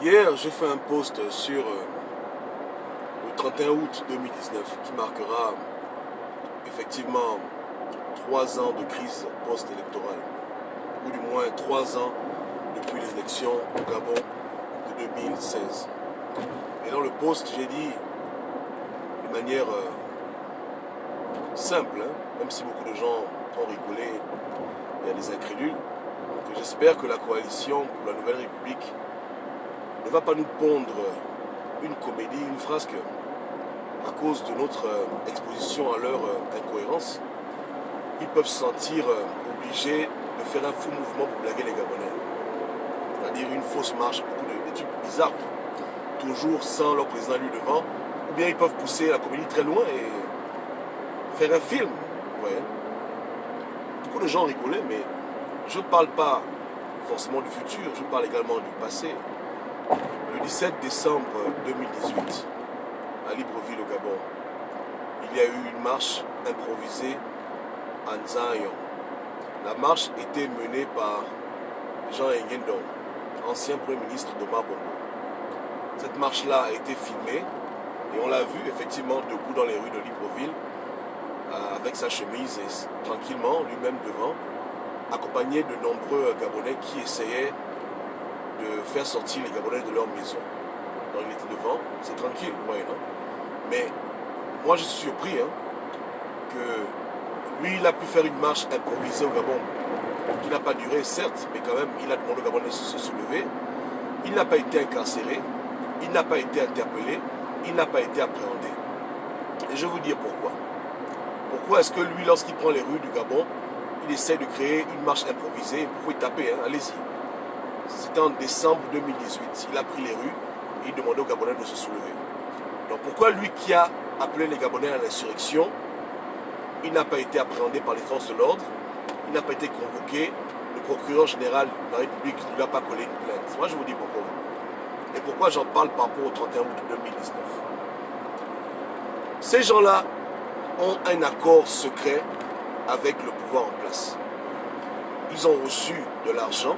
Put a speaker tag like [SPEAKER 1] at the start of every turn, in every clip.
[SPEAKER 1] Hier, j'ai fait un post sur le 31 août 2019 qui marquera effectivement 3 ans de crise post-électorale, ou du moins 3 ans depuis les élections au Gabon de 2016. Et dans le post, j'ai dit de manière simple, hein, même si beaucoup de gens ont rigolé, il y a des incrédules, que j'espère que la coalition pour la Nouvelle République ne va pas nous pondre une comédie, une frasque, à cause de notre exposition à leur incohérence. Ils peuvent se sentir obligés de faire un faux mouvement pour blaguer les Gabonais. C'est-à-dire une fausse marche, beaucoup de trucs bizarres, toujours sans leur président lui devant. Ou bien ils peuvent pousser la comédie très loin et faire un film. Ouais. Beaucoup de gens rigolaient, mais je ne parle pas forcément du futur, je parle également du passé. Le 17 décembre 2018, à Libreville au Gabon, il y a eu une marche improvisée à Nzayon. La marche était menée par Jean Engendon, ancien Premier ministre d'Omar Bongo. Cette marche-là a été filmée et on l'a vu effectivement debout dans les rues de Libreville avec sa chemise et tranquillement, lui-même devant, accompagné de nombreux Gabonais qui essayaient de faire sortir les Gabonais de leur maison. Donc il était devant, c'est tranquille, ouais, non? Mais moi je suis surpris que lui il a pu faire une marche improvisée au Gabon qui n'a pas duré certes, mais quand même il a demandé aux Gabonais de se soulever. Il n'a pas été incarcéré, il n'a pas été interpellé, il n'a pas été appréhendé. Et je vais vous dire pourquoi. Pourquoi est-ce que lui, lorsqu'il prend les rues du Gabon, il essaie de créer une marche improvisée? Vous pouvez taper, hein, allez-y. C'était en décembre 2018. Il a pris les rues et il demandait aux Gabonais de se soulever. Donc pourquoi lui qui a appelé les Gabonais à l'insurrection, il n'a pas été appréhendé par les forces de l'ordre, il n'a pas été convoqué, le procureur général de la République ne lui a pas collé une plainte? Moi je vous dis pourquoi. Et pourquoi j'en parle par rapport au 31 août 2019. Ces gens-là ont un accord secret avec le pouvoir en place. Ils ont reçu de l'argent,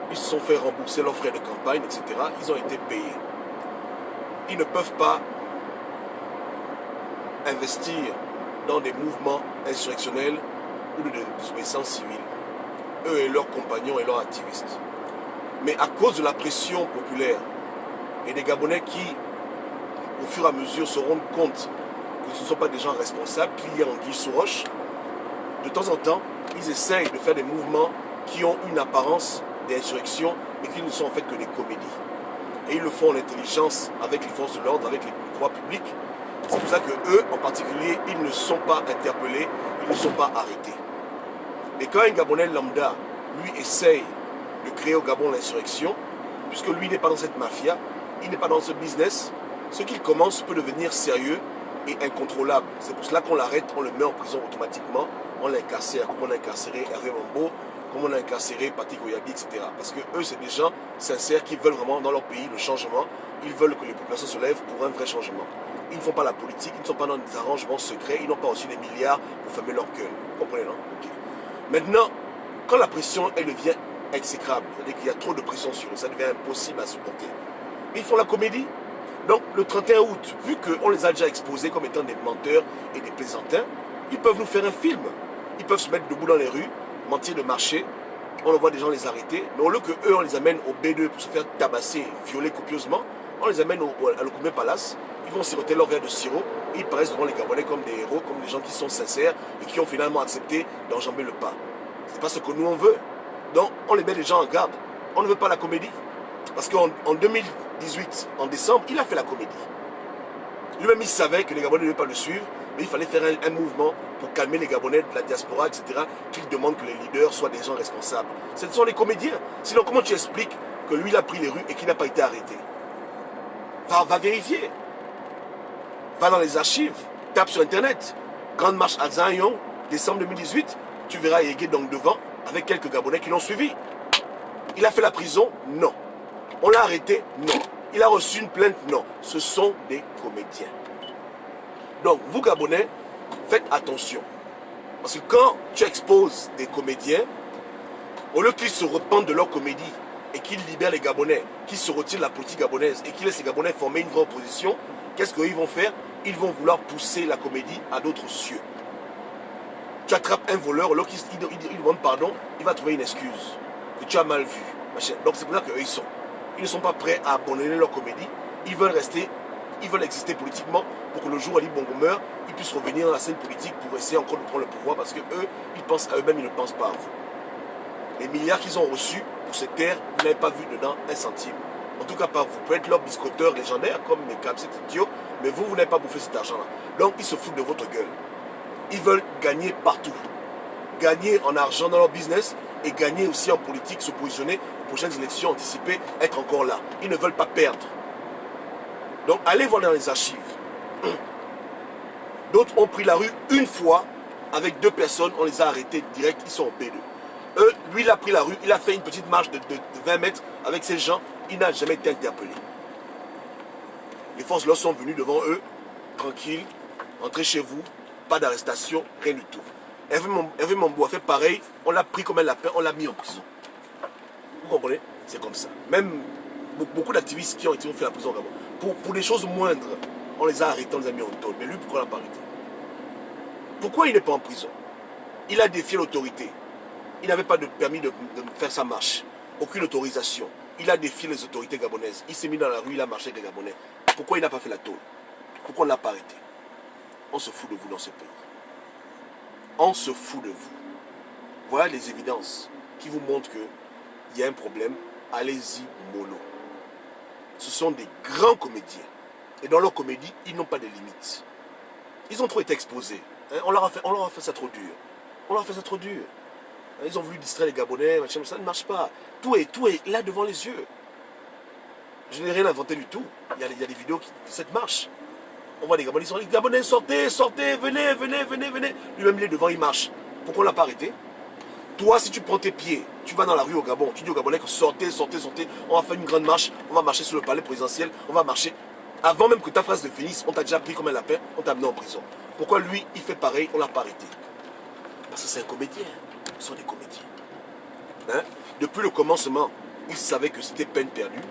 [SPEAKER 1] ils se sont fait rembourser leurs frais de campagne, etc. Ils ont été payés. Ils ne peuvent pas investir dans des mouvements insurrectionnels ou de désobéissance civile, eux et leurs compagnons et leurs activistes. Mais à cause de la pression populaire et des Gabonais qui, au fur et à mesure, se rendent compte que ce ne sont pas des gens responsables, qu'il y a anguille sous roche, de temps en temps, ils essayent de faire des mouvements qui ont une apparence d'insurrection, mais qui ne sont en fait que des comédies. Et ils le font en intelligence avec les forces de l'ordre, avec les pouvoirs publics. C'est pour ça que eux, en particulier, ils ne sont pas interpellés, ils ne sont pas arrêtés. Et quand un Gabonais lambda, lui, essaye de créer au Gabon l'insurrection, puisque lui n'est pas dans cette mafia, il n'est pas dans ce business, ce qu'il commence peut devenir sérieux et incontrôlable. C'est pour cela qu'on l'arrête, on le met en prison automatiquement, on l'incarcère, comme on a incarcéré Hervé Mambo, comme on a incarcéré Patrick Oyabi, etc. Parce que eux, c'est des gens sincères qui veulent vraiment dans leur pays le changement, ils veulent que les populations se lèvent pour un vrai changement. Ils ne font pas la politique, ils ne sont pas dans des arrangements secrets, ils n'ont pas aussi des milliards pour fermer leur gueule. Vous comprenez, non? Okay. Maintenant, quand la pression, elle devient exécrable, c'est-à-dire qu'il y a trop de pression sur eux, ça devient impossible à supporter. Ils font la comédie. Donc, le 31 août, vu qu'on les a déjà exposés comme étant des menteurs et des plaisantins, ils peuvent nous faire un film. Ils peuvent se mettre debout dans les rues, mentir de marcher, on voit des gens les arrêter, mais au lieu qu'eux, on les amène au B2 pour se faire tabasser, violer copieusement, on les amène à l'Okoumé Palace, ils vont siroter leur verre de sirop, et ils paraissent devant les Gabonais comme des héros, comme des gens qui sont sincères et qui ont finalement accepté d'enjamber le pas. C'est pas ce que nous on veut. Donc on les met les gens en garde. On ne veut pas la comédie. Parce qu'en 2018, en décembre, il a fait la comédie. Lui-même, il savait que les Gabonais ne devaient pas le suivre, mais il fallait faire un mouvement pour calmer les Gabonais de la diaspora, etc., qu'ils demandent que les leaders soient des gens responsables. Ce sont des comédiens. Sinon, comment tu expliques que lui, il a pris les rues et qu'il n'a pas été arrêté? Va vérifier. Va dans les archives. Tape sur Internet. Grande marche à Zayon, décembre 2018. Tu verras Yégué donc devant, avec quelques Gabonais qui l'ont suivi. Il a fait la prison? Non. On l'a arrêté? Non. Il a reçu une plainte? Non. Ce sont des comédiens. Donc, vous Gabonais, faites attention. Parce que quand tu exposes des comédiens, au lieu qu'ils se repentent de leur comédie et qu'il libère les Gabonais, qu'il se retire de la politique gabonaise et qu'il laisse les Gabonais former une vraie opposition, qu'est-ce qu'ils vont faire? Ils vont vouloir pousser la comédie à d'autres cieux. Tu attrapes un voleur, alors qu'il demande pardon, il va trouver une excuse que tu as mal vu. Donc c'est pour ça qu'eux, ils ne sont pas prêts à abandonner leur comédie. Ils veulent rester, ils veulent exister politiquement pour que le jour où Ali Bongo meurt, ils puissent revenir dans la scène politique pour essayer encore de prendre le pouvoir parce que eux, ils pensent à eux-mêmes, ils ne pensent pas à vous. Les milliards qu'ils ont reçus pour cette terre, vous n'avez pas vu dedans un centime. En tout cas pas vous. Vous pouvez être leur biscotteur légendaire comme mes câbles, c'est idiot, mais vous n'avez pas bouffé cet argent-là. Donc ils se foutent de votre gueule. Ils veulent gagner partout. Gagner en argent dans leur business et gagner aussi en politique, se positionner aux prochaines élections anticipées, être encore là. Ils ne veulent pas perdre. Donc allez voir dans les archives. D'autres ont pris la rue une fois avec 2 personnes, on les a arrêtés direct, ils sont en B2. Lui, il a pris la rue, il a fait une petite marche de 20 mètres avec ces gens, il n'a jamais été interpellé. Les forces de l'ordre sont venues devant eux, tranquilles, entrez chez vous, pas d'arrestation, rien du tout. Hervé Mambo a fait pareil, on l'a pris comme un lapin, on l'a mis en prison. Vous comprenez? C'est comme ça. Même beaucoup d'activistes qui ont été fait la prison pour des choses moindres, on les a arrêtés, on les a mis en taule. Mais lui, pourquoi on l'a pas arrêté? Pourquoi il n'est pas en prison? Il a défié l'autorité. Il n'avait pas de permis de faire sa marche. Aucune autorisation. Il a défié les autorités gabonaises. Il s'est mis dans la rue, il a marché avec les Gabonais. Pourquoi il n'a pas fait la tôle? Pourquoi on ne l'a pas arrêté? On se fout de vous dans ce pays. On se fout de vous. Voilà les évidences qui vous montrent qu'il y a un problème. Allez-y, mollo. Ce sont des grands comédiens. Et dans leur comédie, ils n'ont pas de limites. Ils ont trop été exposés. On leur a fait ça trop dur. On leur a fait ça trop dur. Ils ont voulu distraire les Gabonais, machin, ça ne marche pas. Tout est là devant les yeux. Je n'ai rien inventé du tout. Il y a des vidéos de cette marche. On voit des Gabonais, ils sont les Gabonais, sortez, venez. Lui-même, il est devant, il marche. Pourquoi on ne l'a pas arrêté? Toi, si tu prends tes pieds, tu vas dans la rue au Gabon, tu dis aux Gabonais que sortez, on va faire une grande marche, on va marcher sur le palais présidentiel, on va marcher. Avant même que ta phrase ne finisse, on t'a déjà pris comme un lapin, on t'a amené en prison. Pourquoi lui, il fait pareil, on ne l'a pas arrêté? Parce que c'est un comédien. Ce sont des comédiens. Hein? Depuis le commencement, ils savaient que c'était peine perdue.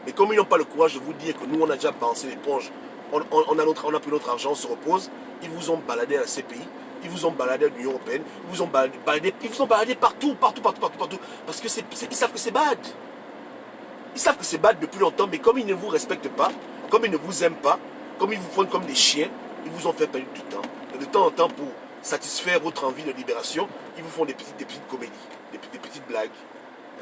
[SPEAKER 1] Et comme ils n'ont pas le courage de vous dire que nous, on a déjà balancé l'éponge, on a pris notre argent, on se repose, ils vous ont baladé à la CPI, ils vous ont baladé à l'Union Européenne, ils vous ont baladé partout. Parce que ils savent que c'est bad. Ils savent que c'est bad depuis longtemps, mais comme ils ne vous respectent pas, comme ils ne vous aiment pas, comme ils vous font comme des chiens, ils vous ont fait perdre du temps. Et de temps en temps, pour satisfaire votre envie de libération, ils vous font des petites comédies, des petites blagues.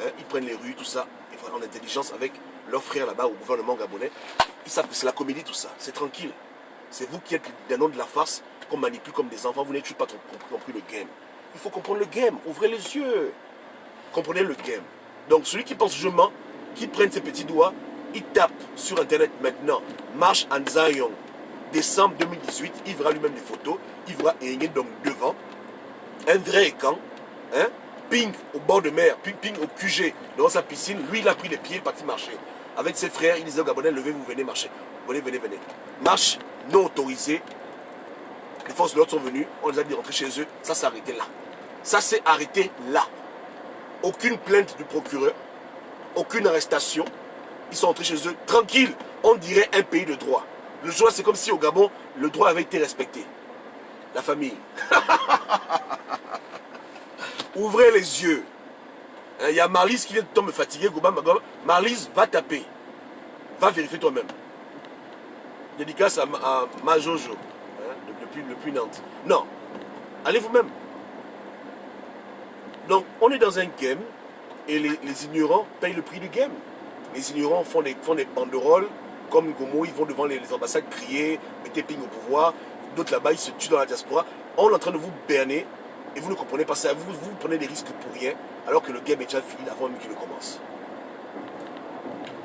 [SPEAKER 1] Hein? Ils prennent les rues, tout ça, ils font en intelligence avec leurs frères là-bas au gouvernement gabonais. Ils savent que c'est la comédie, tout ça. C'est tranquille. C'est vous qui êtes des noms de la farce qu'on manipule comme des enfants. Vous n'avez toujours pas compris le game. Il faut comprendre le game. Ouvrez les yeux. Comprenez le game. Donc celui qui pense je mens, qui prenne ses petits doigts, il tape sur Internet maintenant. Marche en Zion. Décembre 2018, il verra lui-même des photos. Il verra Eyengé donc devant. Un vrai écran. Hein? Ping au bord de mer. Ping au QG. Devant sa piscine. Lui, il a pris les pieds, parti marcher. Avec ses frères, il disait aux Gabonais, levez-vous, venez marcher. Venez. Marche non autorisée. Les forces de l'ordre sont venues. On les a dit de rentrer chez eux. Ça s'est arrêté là. Ça s'est arrêté là. Aucune plainte du procureur. Aucune arrestation. Ils sont rentrés chez eux. Tranquille. On dirait un pays de droit. Le jour, c'est comme si au Gabon, le droit avait été respecté. La famille. Ouvrez les yeux. Il y a Marlise qui vient de me fatiguer. Marlise, va taper. Va vérifier toi-même. Dédicace à Majojo. Depuis Nantes. Non. Allez vous-même. Donc, on est dans un game et les ignorants payent le prix du game. Les ignorants font des banderoles. Comme Gomo, ils vont devant les ambassades crier, mettez Ping au pouvoir. D'autres là-bas, ils se tuent dans la diaspora. On est en train de vous berner et vous ne comprenez pas ça. Vous prenez des risques pour rien, alors que le game est déjà fini avant même qu'il ne commence.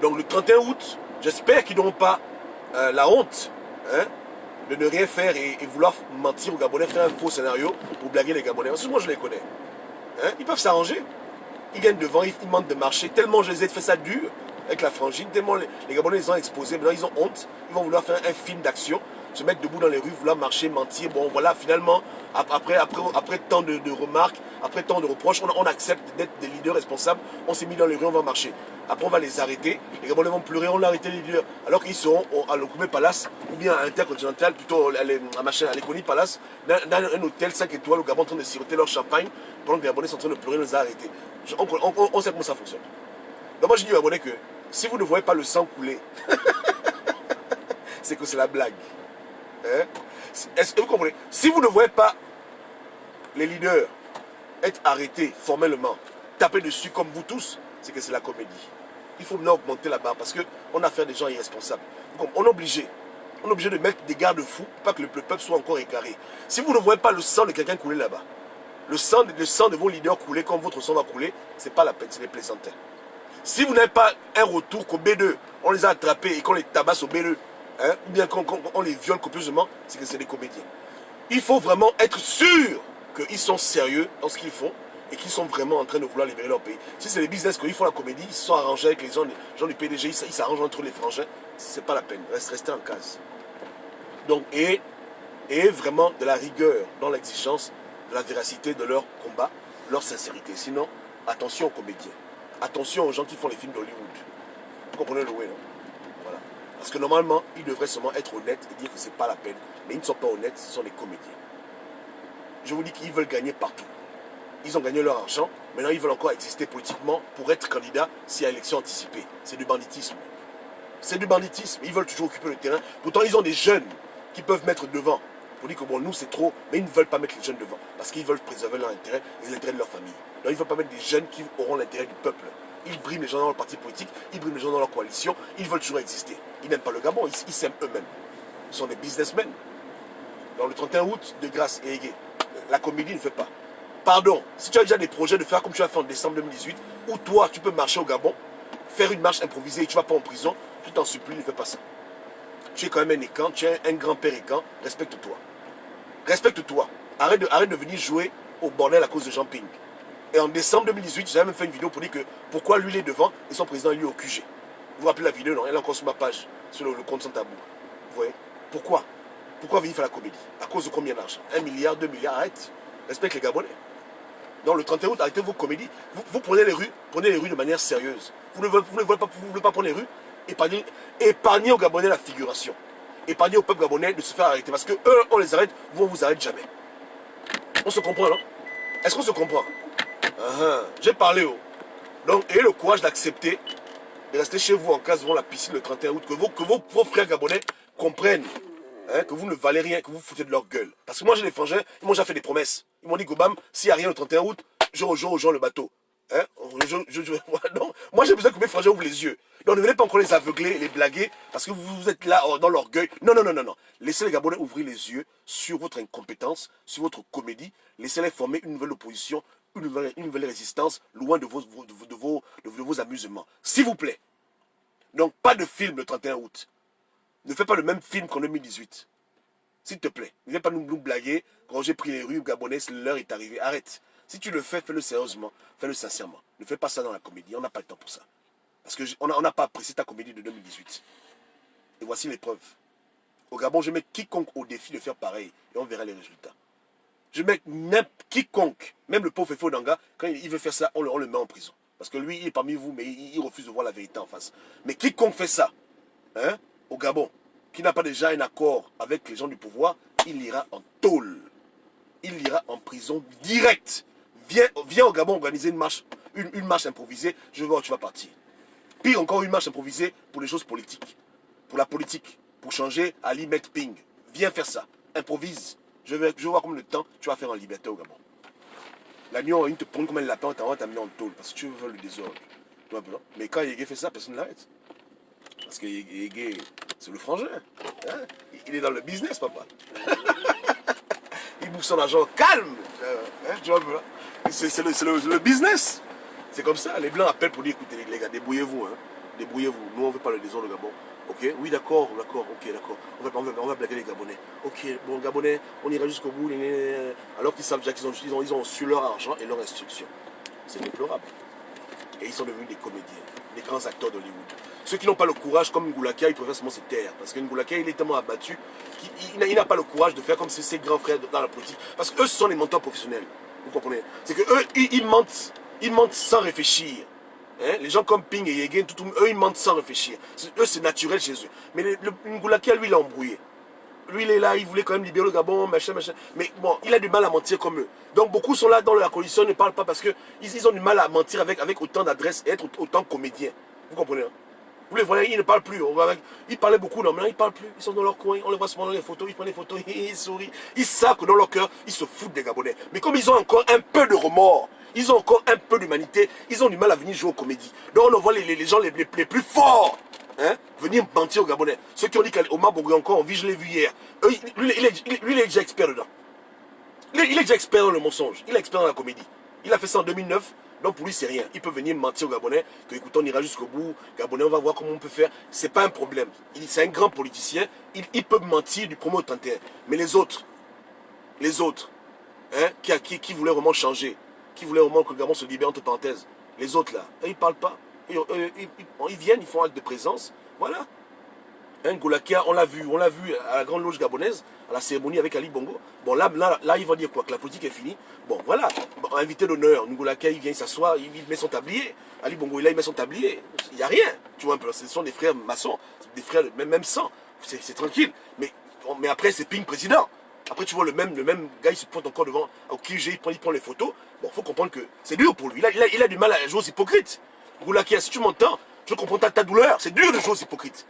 [SPEAKER 1] Donc le 31 août, j'espère qu'ils n'auront pas la honte de ne rien faire et vouloir mentir aux Gabonais, faire un faux scénario pour blaguer les Gabonais. Parce que moi, je les connais. Ils peuvent s'arranger. Ils viennent devant, ils demandent de marcher. Tellement je les ai fait ça dur avec la frangine, tellement les Gabonais les ont exposés, maintenant ils ont honte, ils vont vouloir faire un film d'action. se mettre debout dans les rues, vouloir marcher, mentir. Bon, voilà, finalement, après tant de remarques, après tant de reproches, on accepte d'être des leaders responsables. On s'est mis dans les rues, on va marcher. Après, on va les arrêter. Les Gabonais vont pleurer, on a arrêté les leaders. Alors qu'ils seront à l'Okoumé Palace, ou bien à Intercontinental, plutôt à l'Ekoni Palace, dans un hôtel 5 étoiles au Gabon, en train de siroter leur champagne, pendant que les Gabonais sont en train de pleurer, on les a arrêtés. On sait comment ça fonctionne. Donc moi, je dis aux Gabonais que si vous ne voyez pas le sang couler, c'est que c'est la blague. Hein? Est-ce que vous comprenez? Si vous ne voyez pas les leaders être arrêtés formellement, taper dessus comme vous tous, c'est que c'est la comédie. Il faut maintenant augmenter la barre parce qu'on a affaire à des gens irresponsables. On est obligé. On est obligé de mettre des garde-fous pour pas que le peuple soit encore égaré. Si vous ne voyez pas le sang de quelqu'un couler là-bas, le sang de vos leaders couler comme votre sang va couler, c'est pas la peine, c'est des plaisantins. Si vous n'avez pas un retour qu'au B2, on les a attrapés et qu'on les tabasse au B2, hein, ou bien qu'on les viole copieusement, c'est que c'est des comédiens. Il faut vraiment être sûr qu'ils sont sérieux dans ce qu'ils font et qu'ils sont vraiment en train de vouloir libérer leur pays. Si c'est les business qu'ils font la comédie, ils se sont arrangés avec les gens du PDG, ils s'arrangent entre les frangins, c'est pas la peine, restez en case. Donc, et vraiment de la rigueur dans l'exigence de la véracité de leur combat, leur sincérité. Sinon, attention aux comédiens. Attention aux gens qui font les films d'Hollywood. Vous comprenez le way, non? Voilà. Parce que normalement, ils devraient seulement être honnêtes et dire que c'est pas la peine. Mais ils ne sont pas honnêtes, ce sont des comédiens. Je vous dis qu'ils veulent gagner partout. Ils ont gagné leur argent. Maintenant, ils veulent encore exister politiquement pour être candidats s'il y a élection anticipée. C'est du banditisme. C'est du banditisme. Ils veulent toujours occuper le terrain. Pourtant, ils ont des jeunes qui peuvent mettre devant. Pour dire que bon, nous, c'est trop. Mais ils ne veulent pas mettre les jeunes devant. Parce qu'ils veulent préserver leur intérêt et l'intérêt de leur famille. Donc, ils ne veulent pas mettre des jeunes qui auront l'intérêt du peuple. Ils briment les gens dans leur parti politique. Ils briment les gens dans leur coalition. Ils veulent toujours exister. Ils n'aiment pas le Gabon. Ils s'aiment eux-mêmes. Ce sont des businessmen. Dans le 31 août, de grâce et Égé, la comédie ne fait pas. Pardon, si tu as déjà des projets de faire comme tu as fait en décembre 2018, où toi, tu peux marcher au Gabon, faire une marche improvisée et tu ne vas pas en prison, je t'en supplie, ne fais pas ça. Tu es quand même un écan, tu es un grand-père écan, respecte-toi. Respecte-toi. Arrête de venir jouer au bordel à cause de Jean Ping. Et en décembre 2018, j'ai même fait une vidéo pour dire que pourquoi lui il est devant et son président lui est au QG. Vous vous rappelez la vidéo, non? Elle est encore sur ma page, sur le compte sans tabou. Vous voyez? Pourquoi? Pourquoi venir faire la comédie? À cause de combien d'argent? 1 milliard, 2 milliards, arrête. Respecte les Gabonais. Donc le 31 août, arrêtez vos comédies. Vous prenez les rues de manière sérieuse. Vous ne voulez pas prendre les rues, épargnez aux Gabonais la figuration. Épargnez au peuple gabonais de se faire arrêter. Parce que eux, on les arrête, vous, on vous arrête jamais. On se comprend, non? Est-ce qu'on se comprend? J'ai parlé, oh. Donc, ayez le courage d'accepter de rester chez vous en case devant la piscine le 31 août. Que vos frères gabonais comprennent. Hein, que vous ne valez rien, que vous foutez de leur gueule. Parce que moi j'ai des frangins, ils m'ont déjà fait des promesses. Ils m'ont dit, Gobam, s'il n'y a rien le 31 août, je rejoins aux gens le bateau. Hein? Non, moi j'ai besoin que mes frangins ouvrent les yeux. Donc ne venez pas encore les aveugler, les blaguer, parce que vous êtes là dans l'orgueil. Non, non, non, non, non. Laissez les Gabonais ouvrir les yeux sur votre incompétence, sur votre comédie. Laissez-les former une nouvelle opposition, une nouvelle résistance, loin de vos amusements. S'il vous plaît. Donc pas de film le 31 août. Ne fais pas le même film qu'en 2018. S'il te plaît. Ne viens pas nous blaguer. Quand j'ai pris les rues gabonaises, l'heure est arrivée. Arrête. Si tu le fais, fais-le sérieusement. Fais-le sincèrement. Ne fais pas ça dans la comédie. On n'a pas le temps pour ça. Parce qu'on n'a pas apprécié ta comédie de 2018. Et voici les preuves. Au Gabon, je mets quiconque au défi de faire pareil. Et on verra les résultats. Je mets quiconque, même le pauvre Fefo Danga, quand il veut faire ça, on le met en prison. Parce que lui, il est parmi vous, mais il refuse de voir la vérité en face. Mais quiconque fait ça, hein, au Gabon, qui n'a pas déjà un accord avec les gens du pouvoir, il ira en tôle. Il ira en prison direct. Viens au Gabon organiser une marche improvisée, je vais voir où tu vas partir. Pire encore, une marche improvisée pour les choses politiques. Pour la politique. Pour changer Ali Met Ping. Viens faire ça. Improvise. Je vais voir combien de temps tu vas faire en liberté au Gabon. L'agneau, il te prend comme un lapin, on va t'amener en tôle parce que tu veux le désordre. Mais quand Yégué fait ça, personne ne l'arrête. Parce que Yégué, c'est le frangin. Hein? Il est dans le business, papa. Il bouffe son argent calme. Hein? Tu vois, c'est le business. C'est comme ça. Les Blancs appellent pour dire, écoutez les gars, débrouillez-vous. Hein? Débrouillez-vous. Nous, on ne veut pas le désordre au Gabon. Ok? Oui, d'accord, ok, d'accord. On va blaguer les Gabonais. Ok, bon, Gabonais, on ira jusqu'au bout. Alors qu'ils savent déjà qu'ils ont su leur argent et leur instruction. C'est déplorable. et ils sont devenus des comédiens, des grands acteurs d'Hollywood. Ceux qui n'ont pas le courage, comme Ngulakia, ils préfèrent seulement se taire. Parce que Ngulakia, il est tellement abattu qu'il n'a pas le courage de faire comme ses grands frères dans la politique. Parce qu'eux, ce sont les menteurs professionnels. Vous comprenez? C'est qu'eux, ils mentent sans réfléchir. Hein? Les gens comme Ping et Yegen, eux, ils mentent sans réfléchir. Eux, c'est naturel chez eux. Mais le Ngulakia, lui, il a embrouillé. Lui, il est là, il voulait quand même libérer le Gabon, machin. Mais bon, il a du mal à mentir comme eux. Donc, beaucoup sont là dans la coalition, ne parlent pas parce qu'ils ont du mal à mentir avec autant d'adresse et être autant comédiens. Vous comprenez? Hein? Vous les voyez, ils ne parlent plus. Ils parlaient beaucoup, non, maintenant ils ne parlent plus. Ils sont dans leur coin, on les voit souvent dans les photos, ils prennent des photos, ils sourient. Ils savent que dans leur cœur, ils se foutent des Gabonais. Mais comme ils ont encore un peu de remords, ils ont encore un peu d'humanité, ils ont du mal à venir jouer aux comédies. Donc on voit les gens les plus forts, hein, venir mentir aux Gabonais. Ceux qui ont dit qu'Omar Bourgué encore, je l'ai vu hier. Lui, il est déjà expert dedans. Il est déjà expert dans le mensonge, il est expert dans la comédie. Il a fait ça en 2009. Donc pour lui, c'est rien. Il peut venir mentir aux Gabonais, que écoute, on ira jusqu'au bout, Gabonais, on va voir comment on peut faire. C'est pas un problème. C'est un grand politicien. Il peut mentir du premier au 31. Mais les autres, hein, qui voulaient vraiment changer, qui voulaient vraiment que le Gabon se libère, entre parenthèses, les autres là, ils parlent pas. Ils viennent, ils font acte de présence. Voilà. Hein, Ngulakia, on l'a vu à la grande loge gabonaise, à la cérémonie avec Ali Bongo. Bon, là il va dire quoi? Que la politique est finie. Bon, voilà. Bon, invité d'honneur, Ngulakia, il vient, il s'assoit, il met son tablier. Ali Bongo, là, il met son tablier. Il n'y a rien. Tu vois un peu, ce sont des frères maçons, des frères même sang. C'est tranquille. Mais après, c'est Ping président. Après, tu vois, le même gars, il se pointe encore devant, au QG, il prend les photos. Bon, il faut comprendre que c'est dur pour lui. Il a du mal à jouer aux hypocrites. Ngulakia, si tu m'entends, je comprends ta douleur. C'est dur de jouer aux hypocrites.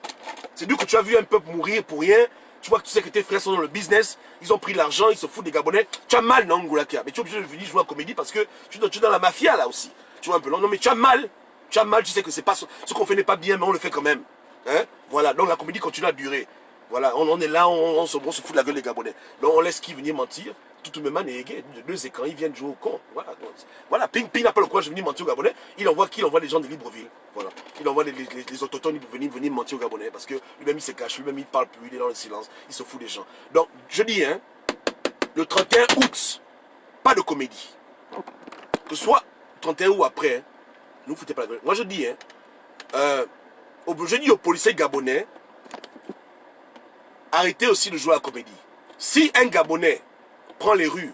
[SPEAKER 1] C'est dur que tu as vu un peuple mourir pour rien. Tu vois que tu sais que tes frères sont dans le business. Ils ont pris l'argent, ils se foutent des Gabonais. Tu as mal, non, Ngulakia? Mais tu es obligé de venir jouer à comédie parce que tu es dans la mafia, là aussi. Tu vois un peu, non, mais tu as mal. Tu as mal, tu sais que c'est pas ce qu'on fait n'est pas bien, mais on le fait quand même. Hein? Voilà, donc la comédie continue à durer. Voilà, on est là, on se fout de la gueule des Gabonais. Donc on laisse qui venir mentir. Tout le même est deux écrans, ils viennent jouer au con. Voilà, Ping n'a pas le courage de venir mentir aux Gabonais. Il envoie les gens de Libreville. Voilà. Il envoie les autochtones venir mentir aux Gabonais. Parce que lui-même il se cache, lui-même il parle plus, il est dans le silence, il se fout des gens. Donc je dis, hein, le 31 août, pas de comédie. Que ce soit 31 ou après, hein, ne vous foutez pas la gueule. Moi je dis, hein, je dis aux policiers gabonais, arrêtez aussi de jouer à la comédie. Si un Gabonais prend les rues,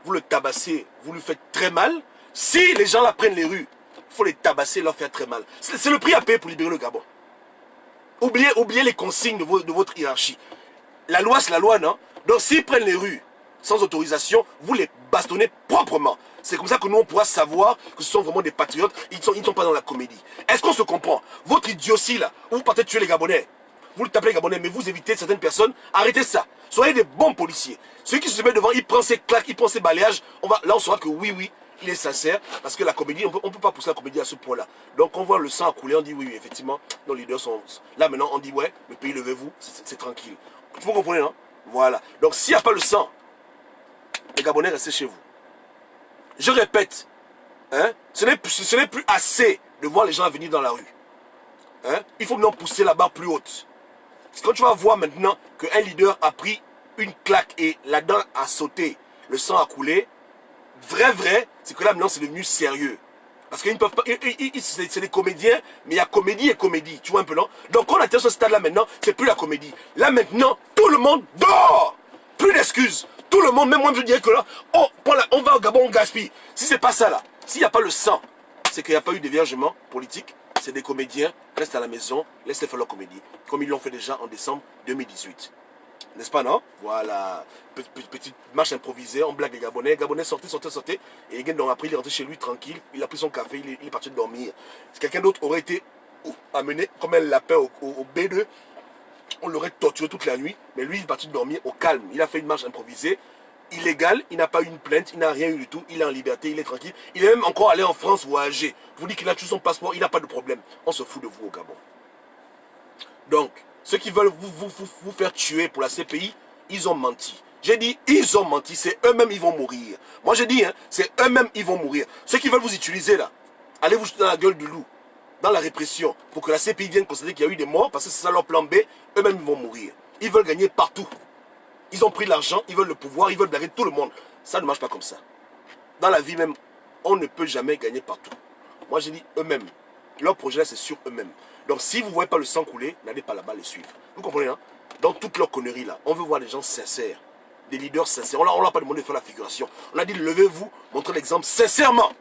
[SPEAKER 1] vous le tabassez, vous lui faites très mal. Si les gens la prennent les rues, il faut les tabasser et leur faire très mal. C'est le prix à payer pour libérer le Gabon. Oubliez les consignes de votre hiérarchie. La loi, c'est la loi, non? Donc s'ils prennent les rues sans autorisation, vous les bastonnez proprement. C'est comme ça que nous, on pourra savoir que ce sont vraiment des patriotes. Ils ne sont pas dans la comédie. Est-ce qu'on se comprend? Votre idiotie, là, où vous partez tuer les Gabonais, vous le tapez les Gabonais, mais vous évitez certaines personnes, arrêtez ça. Soyez des bons policiers. Celui qui se met devant, il prend ses claques, il prend ses balayages. Là, on saura que oui, il est sincère. Parce que la comédie, on ne peut pas pousser la comédie à ce point-là. Donc, on voit le sang couler, on dit oui, effectivement, nos leaders sont... Là, maintenant, on dit ouais, le pays, levez-vous, c'est tranquille. Vous comprenez, non? Voilà. Donc, s'il n'y a pas le sang, les Gabonais, restez chez vous. Je répète, hein, ce n'est plus assez de voir les gens venir dans la rue. Hein? Il faut maintenant pousser la barre plus haute. Parce que quand tu vas voir maintenant qu'un leader a pris une claque et la dent a sauté, le sang a coulé, vrai, c'est que là maintenant c'est devenu sérieux. Parce qu'ils ne peuvent pas, c'est des comédiens, mais il y a comédie et comédie, tu vois un peu, non? Donc quand on atteint ce stade là maintenant, c'est plus la comédie. Là maintenant, tout le monde dort. Plus d'excuses. Tout le monde, même moi je dirais que là, on va au Gabon, on gaspille. Si c'est pas ça là, s'il n'y a pas le sang, c'est qu'il n'y a pas eu d'évergement politique. C'est des comédiens, restent à la maison, laissez faire leur comédie. Comme ils l'ont fait déjà en décembre 2018. N'est-ce pas, non? Voilà. Petite marche improvisée, on blague les Gabonais. Gabonais, sortez. Et Egen, donc après, il est rentré chez lui tranquille. Il a pris son café, il est parti dormir. Si quelqu'un d'autre aurait été amené comme un lapin au B2, on l'aurait torturé toute la nuit. Mais lui, il est parti dormir au calme. Il a fait une marche improvisée. Illégal, il n'a pas eu une plainte, il n'a rien eu du tout, il est en liberté, il est tranquille. Il est même encore allé en France voyager. Vous dites qu'il a tout son passeport, il n'a pas de problème. On se fout de vous au Gabon. Donc, ceux qui veulent vous faire tuer pour la CPI, ils ont menti. J'ai dit, ils ont menti, c'est eux-mêmes, ils vont mourir. Moi, j'ai dit, hein, c'est eux-mêmes, ils vont mourir. Ceux qui veulent vous utiliser, là, allez vous jeter dans la gueule du loup, dans la répression, pour que la CPI vienne constater qu'il y a eu des morts, parce que c'est ça leur plan B, eux-mêmes, ils vont mourir. Ils veulent gagner partout. Ils ont pris l'argent, ils veulent le pouvoir, ils veulent blaguer tout le monde. Ça ne marche pas comme ça. Dans la vie même, on ne peut jamais gagner partout. Moi, j'ai dit eux-mêmes. Leur projet, là, c'est sur eux-mêmes. Donc, si vous ne voyez pas le sang couler, n'allez pas là-bas les suivre. Vous comprenez, hein? Dans toutes leurs conneries, là, on veut voir des gens sincères. Des leaders sincères. On ne leur a pas demandé de faire la figuration. On a dit, levez-vous, montrez l'exemple sincèrement.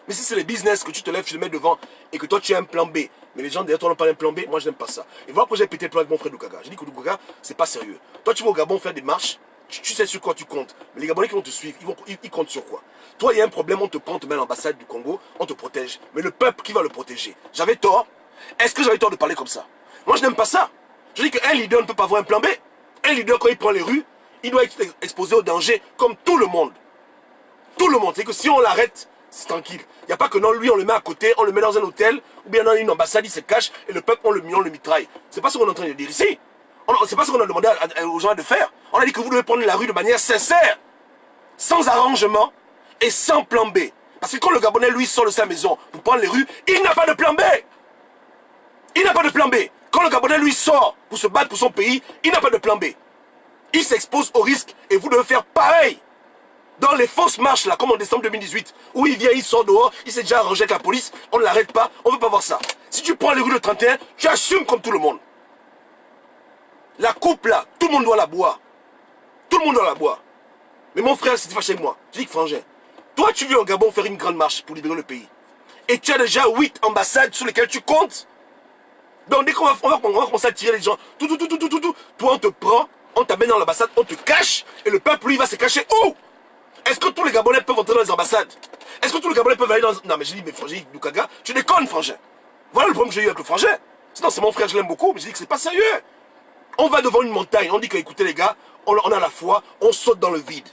[SPEAKER 1] Mais si c'est le business que tu te lèves, tu le mets devant et que toi, tu as un plan B, mais les gens derrière toi n'ont pas un plan B, moi, je n'aime pas ça. Et voilà pourquoi j'ai pété le plan avec mon frère Doukaga. J'ai dit que Doukaga, c'est pas sérieux. Toi, tu vas au Gabon faire des marches, tu sais sur quoi tu comptes. Mais les Gabonais qui vont te suivre, ils comptent sur quoi? Toi, il y a un problème, on te prend, on te met à l'ambassade du Congo, on te protège. Mais le peuple, qui va le protéger? J'avais tort? Est-ce que j'avais tort de parler comme ça? Moi, je n'aime pas ça. Je dis qu'un leader ne peut pas avoir un plan B. Un leader, quand il prend les rues, il doit être exposé au danger comme tout le monde. Tout le monde. C'est que si on l'arrête, c'est tranquille. Il n'y a pas que non, lui, on le met à côté, on le met dans un hôtel, ou bien dans une ambassade, il se cache, et le peuple, on le mitraille. C'est pas ce qu'on est en train de dire ici. C'est pas ce qu'on a demandé aux gens de faire. On a dit que vous devez prendre la rue de manière sincère, sans arrangement et sans plan B. Parce que quand le Gabonais, lui, sort de sa maison pour prendre les rues, il n'a pas de plan B. Il n'a pas de plan B. Quand le Gabonais, lui, sort pour se battre pour son pays, il n'a pas de plan B. Il s'expose au risque et vous devez faire pareil. Dans les fausses marches, là, comme en décembre 2018, où il vient, il sort dehors, il s'est déjà arrangé avec la police, on ne l'arrête pas, on ne veut pas voir ça. Si tu prends les rues de 31, tu assumes comme tout le monde. La coupe, là, tout le monde doit la boire. Tout le monde doit la boire. Mais mon frère s'est fâché avec moi. J'ai dit que frangin, toi, tu viens au Gabon faire une grande marche pour libérer le pays. Et tu as déjà 8 ambassades sur lesquelles tu comptes. Donc, dès qu'on va commencer à tirer les gens, tout, toi, on te prend, on t'amène dans l'ambassade, on te cache, et le peuple, lui, va se cacher où? Est-ce que tous les Gabonais peuvent entrer dans les ambassades? Est-ce que tous les Gabonais peuvent aller dans... Non, mais j'ai dit, mais frangin, Doukaga, tu déconnes, frangin. Voilà le problème que j'ai eu avec le frangin. Sinon, c'est mon frère, je l'aime beaucoup, mais j'ai dit que c'est pas sérieux. On va devant une montagne, on dit que, écoutez les gars, on a la foi, on saute dans le vide.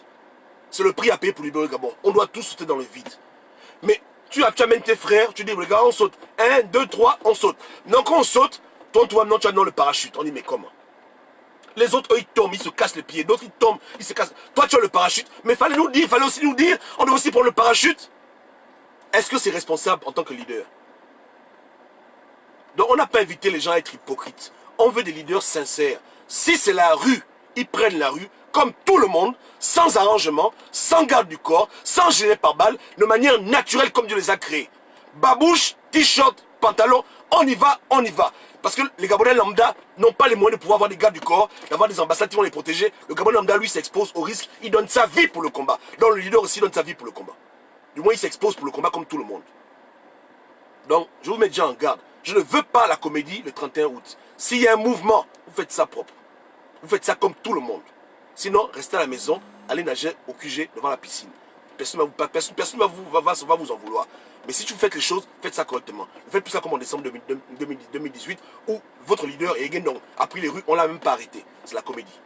[SPEAKER 1] C'est le prix à payer pour libérer le Gabon. On doit tous sauter dans le vide. Mais tu amènes tes frères, tu dis, les gars, on saute. 1, 2, 3, on saute. Non, quand on saute, toi, non, tu as dans le parachute. On dit, mais comment? Les autres, eux, ils tombent, ils se cassent les pieds. D'autres, ils tombent, ils se cassent. Toi, tu as le parachute. Mais il fallait aussi nous dire, on doit aussi prendre le parachute. Est-ce que c'est responsable en tant que leader? Donc, on n'a pas invité les gens à être hypocrites. On veut des leaders sincères. Si c'est la rue, ils prennent la rue, comme tout le monde, sans arrangement, sans garde du corps, sans gilet pare-balles, de manière naturelle comme Dieu les a créés. Babouche, t-shirt, pantalon, on y va, on y va. Parce que les Gabonais lambda n'ont pas les moyens de pouvoir avoir des gardes du corps, d'avoir des ambassades qui vont les protéger. Le Gabonais lambda, lui, s'expose au risque, il donne sa vie pour le combat. Donc le leader aussi donne sa vie pour le combat. Du moins, il s'expose pour le combat comme tout le monde. Donc, je vous mets déjà en garde. Je ne veux pas la comédie le 31 août. S'il y a un mouvement, vous faites ça propre. Vous faites ça comme tout le monde. Sinon, restez à la maison, allez nager au QG devant la piscine. Personne ne va vous en vouloir. Mais si vous faites les choses, faites ça correctement. Ne faites plus ça comme en décembre 2018, où votre leader, Egendong, a pris les rues, on ne l'a même pas arrêté. C'est la comédie.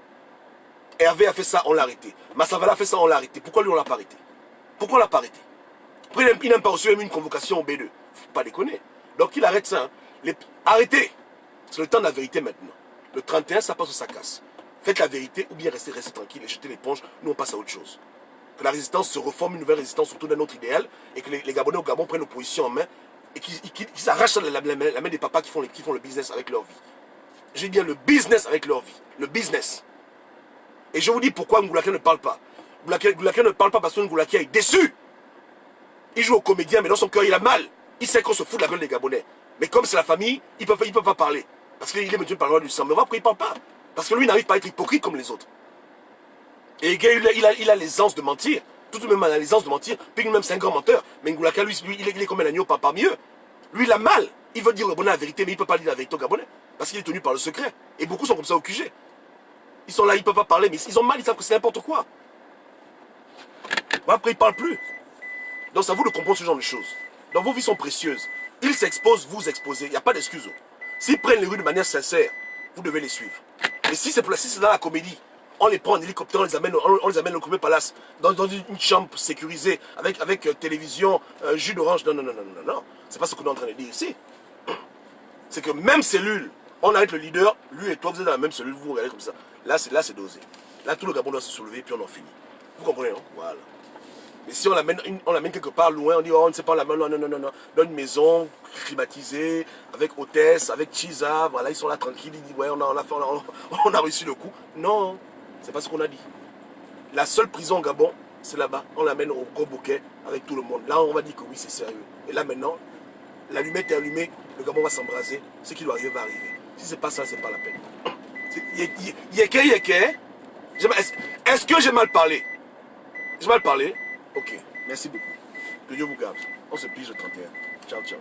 [SPEAKER 1] Hervé a fait ça, on l'a arrêté. Massavala a fait ça, on l'a arrêté. Pourquoi lui, on ne l'a pas arrêté? Pourquoi on ne l'a pas arrêté? Après, il n'a pas reçu même une convocation au B2. Faut pas déconner. Donc il arrête ça. Hein. Arrêtez. C'est le temps de la vérité maintenant. Le 31, ça passe ou ça casse. Faites la vérité ou bien restez tranquille et jetez l'éponge. Nous, on passe à autre chose. Que la résistance se reforme, une nouvelle résistance autour d'un autre idéal et que les Gabonais au Gabon prennent l'opposition en main et qu'ils s'arrachent la main des papas qui font le business avec leur vie. J'ai dit bien le business avec leur vie. Le business. Et je vous dis pourquoi Ngoulaka ne parle pas. Ngoulaka ne parle pas parce que Ngoulaka est déçu. Il joue au comédien, mais dans son cœur, il a mal. Il sait qu'on se fout de la gueule des Gabonais. Mais comme c'est la famille, il ne peut pas parler. Parce qu'il est maintenu par la loi du sang. Mais pourquoi il ne parle pas? Parce que lui, il n'arrive pas à être hypocrite comme les autres. Et il a l'aisance de mentir. Tout de même, il a l'aisance de mentir. Puis lui-même, c'est un grand menteur. Mais Ngoulaka, lui, il est comme un agneau parmi eux. Lui, il a mal. Il veut dire au Gabonais la vérité, mais il ne peut pas dire la vérité au Gabonais. Parce qu'il est tenu par le secret. Et beaucoup sont comme ça au QG. Ils sont là, ils ne peuvent pas parler, mais ils ont mal, ils savent que c'est n'importe quoi. Après, ils ne parlent plus. Donc, c'est à vous de comprendre ce genre de choses. Donc, vos vies sont précieuses. Ils s'exposent, vous exposez. Il n'y a pas d'excuse. S'ils prennent les rues de manière sincère, vous devez les suivre. Et si c'est dans la comédie, on les prend en hélicoptère, on les amène au Premier Palace, dans une chambre sécurisée, avec télévision, jus d'orange. Non. C'est pas ce qu'on est en train de dire ici. C'est que même cellule, on arrête le leader, lui et toi, vous êtes dans la même cellule, vous regardez comme ça. Là, c'est dosé. Là, tout le Gabon doit se soulever, puis on en finit. Vous comprenez, non? Voilà. Mais si on l'amène quelque part loin, on dit, oh, on ne sait pas, on l'amène, non. Dans une maison climatisée, avec hôtesse, avec Chiza, voilà, ils sont là tranquilles, ils disent, ouais, on a réussi le coup. Non, c'est pas ce qu'on a dit. La seule prison au Gabon, c'est là-bas. On l'amène au gros bouquet avec tout le monde. Là, on va dire que oui, c'est sérieux. Et là, maintenant, l'allumette est allumée, le Gabon va s'embraser. Ce qui doit arriver va arriver. Si c'est pas ça, c'est pas la peine. Yeke. Est-ce que j'ai mal parlé? J'ai mal parlé? Ok, merci beaucoup. Que Dieu vous garde. On se pige le 31. Ciao, ciao.